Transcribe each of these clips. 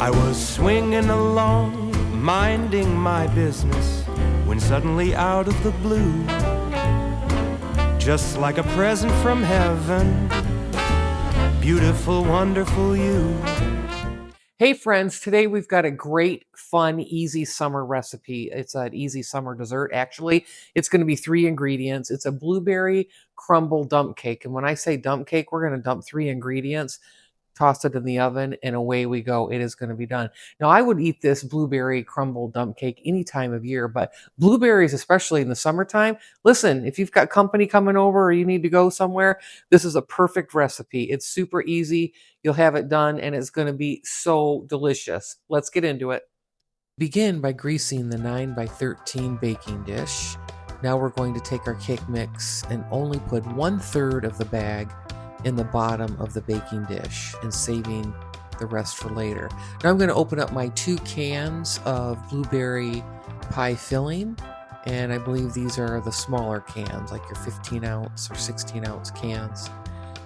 I was swinging along, minding my business, when suddenly out of the blue, just like a present from heaven, beautiful, wonderful you. Hey friends, today we've got a great, fun, easy summer recipe. It's an easy summer dessert. Actually, it's going to be 3 ingredients. It's a blueberry crumble dump cake. And when I say dump cake, we're going to dump 3 ingredients, toss it in the oven, and away we go. It is going to be done. Now, I would eat this blueberry crumble dump cake any time of year, but blueberries, especially in the summertime, listen, if you've got company coming over or you need to go somewhere, this is a perfect recipe. It's super easy. You'll have it done, and it's going to be so delicious. Let's get into it. Begin by greasing the 9 by 13 baking dish. Now we're going to take our cake mix and only put 1/3 of the bag in the bottom of the baking dish and saving the rest for later. Now I'm going to open up my 2 cans of blueberry pie filling, and I believe these are the smaller cans, like your 15 ounce or 16 ounce cans.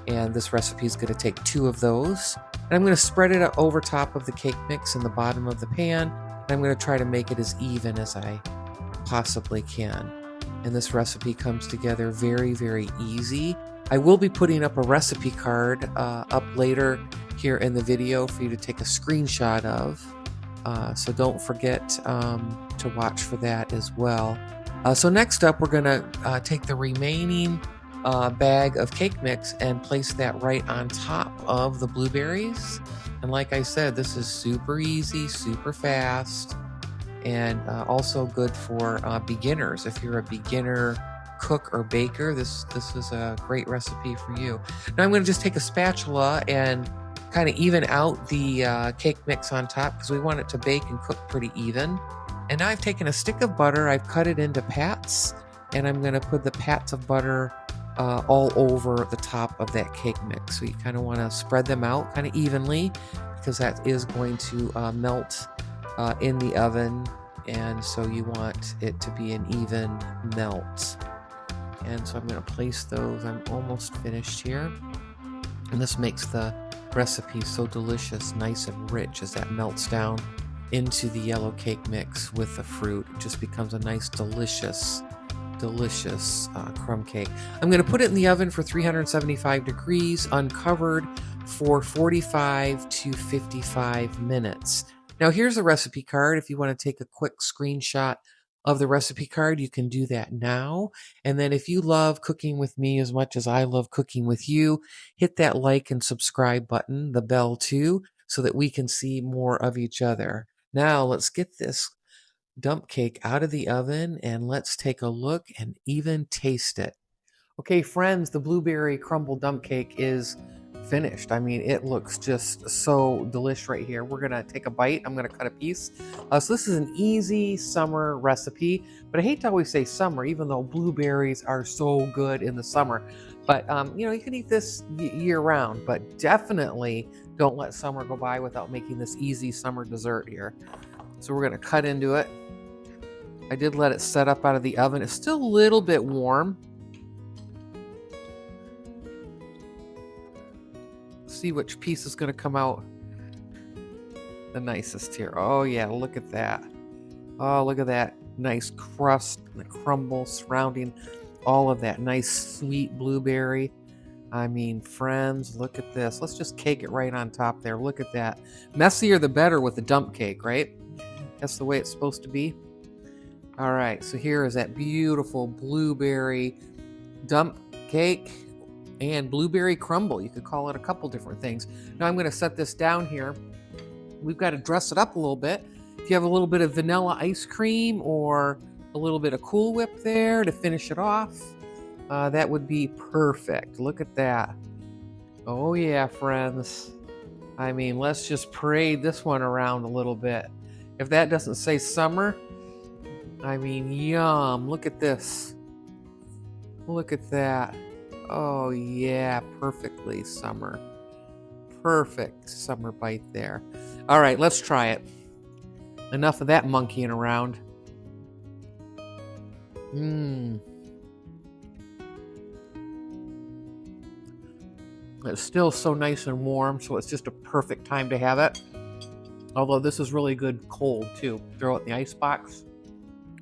And this recipe is going to take 2 of those. And I'm going to spread it over top of the cake mix in the bottom of the pan. And I'm going to try to make it as even as I possibly can. And this recipe comes together very, very easy. I will be putting up a recipe card up later here in the video for you to take a screenshot of. So don't forget to watch for that as well. So next up, we're going to take the remaining bag of cake mix and place that right on top of the blueberries. And like I said, this is super easy, super fast, and also good for beginners. If you're a beginner cook or baker, this is a great recipe for you. Now I'm going to just take a spatula and kind of even out the cake mix on top, because we want it to bake and cook pretty even. And now I've taken a stick of butter, I've cut it into pats, and I'm going to put the pats of butter all over the top of that cake mix. So you kind of want to spread them out kind of evenly, because that is going to melt in the oven, and so you want it to be an even melt. And so I'm going to place those. I'm almost finished here. And this makes the recipe so delicious, nice and rich as that melts down into the yellow cake mix with the fruit. It just becomes a nice, delicious crumb cake. I'm going to put it in the oven for 375 degrees, uncovered, for 45 to 55 minutes. Now here's a recipe card. If you want to take a quick screenshot of the recipe card, you can do that now. And then if you love cooking with me as much as I love cooking with you, hit that like and subscribe button, the bell too, so that we can see more of each other. Now let's get this dump cake out of the oven and let's take a look and even taste it. Okay, friends, the blueberry crumble dump cake is finished. I mean, it looks just so delish right here. We're gonna take a bite. I'm gonna cut a piece. So this is an easy summer recipe, but I hate to always say summer, even though blueberries are so good in the summer. But you know, you can eat this year round, but definitely don't let summer go by without making this easy summer dessert here. So we're gonna cut into it. I did let it set up out of the oven. It's still a little bit warm. See which piece is going to come out the nicest here. Oh yeah, look at that. Oh, look at that nice crust and the crumble surrounding all of that nice sweet blueberry. I mean, friends, look at this. Let's just cake it right on top there. Look at that. Messier the better with the dump cake, right? That's the way it's supposed to be. All right, so here is that beautiful blueberry dump cake and blueberry crumble. You could call it a couple different things. Now I'm going to set this down here. We've got to dress it up a little bit. If you have a little bit of vanilla ice cream or a little bit of Cool Whip there to finish it off, that would be perfect. Look at that. Oh yeah, friends. I mean, let's just parade this one around a little bit. If that doesn't say summer, I mean, yum. Look at this. Look at that. Oh yeah, perfectly summer. Perfect summer bite there. All right, let's try it. Enough of that monkeying around. It's still so nice and warm, so it's just a perfect time to have it. Although this is really good cold too. Throw it in the ice box,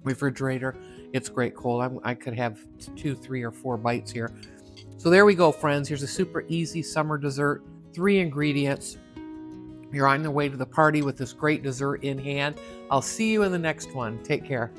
refrigerator. It's great cold. I could have 2, 3, or 4 bites here. So there we go, friends. Here's a super easy summer dessert. 3 ingredients. You're on your way to the party with this great dessert in hand. I'll see you in the next one. Take care.